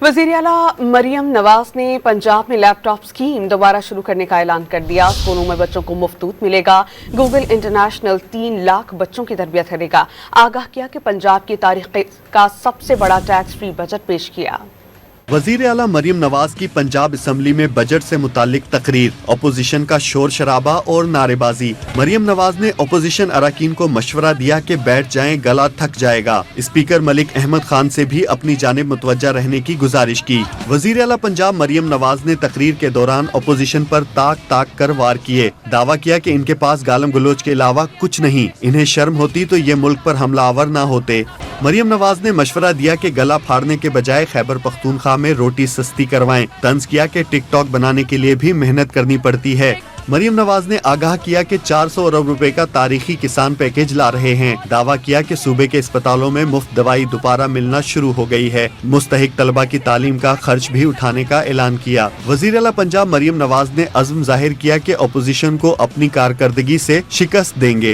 वज़ीर आला मरियम नवाज ने पंजाब में लैपटॉप स्कीम दोबारा शुरू करने का ऐलान कर दिया। स्कूलों में बच्चों को मुफ्त दूध मिलेगा। गूगल इंटरनेशनल 3 लाख बच्चों की तरबियत करेगा। आगाह किया कि पंजाब की तारीख का सबसे बड़ा टैक्स फ्री बजट पेश किया। वज़ीर आला मरियम नवाज की पंजाब असम्बली में बजट से मुतालिक तकरीर, अपोजिशन का शोर शराबा और नारेबाजी। मरियम नवाज ने अपोजिशन अरकान को मशवरा दिया कि बैठ जाएं, गला थक जाएगा। स्पीकर मलिक अहमद खान से भी अपनी जानिब मुतवज्जा रहने की गुजारिश की। वज़ीर आला पंजाब मरियम नवाज ने तकरीर के दौरान अपोजिशन पर ताक कर वार किए। दावा किया कि इनके पास गालम गलोच के अलावा कुछ नहीं, इन्हें शर्म होती तो ये मुल्क पर हमलावर न होते। मरियम नवाज ने मशवरा दिया कि गला फाड़ने के बजाय खैबर पख्तूनख्वा में रोटी सस्ती करवाएं। तंज किया कि टिकटॉक बनाने के लिए भी मेहनत करनी पड़ती है। मरियम नवाज ने आगाह किया कि 400 अरब रुपए का तारीखी किसान पैकेज ला रहे हैं। दावा किया कि सूबे के अस्पतालों में मुफ्त दवाई दोबारा मिलना शुरू हो गई है। मुस्तहिक तलबा की तालीम का खर्च भी उठाने का ऐलान किया। वज़ीर आला पंजाब मरियम नवाज ने अज़्म जाहिर किया कि अपोजिशन को अपनी कारकर्दगी से शिकस्त देंगे।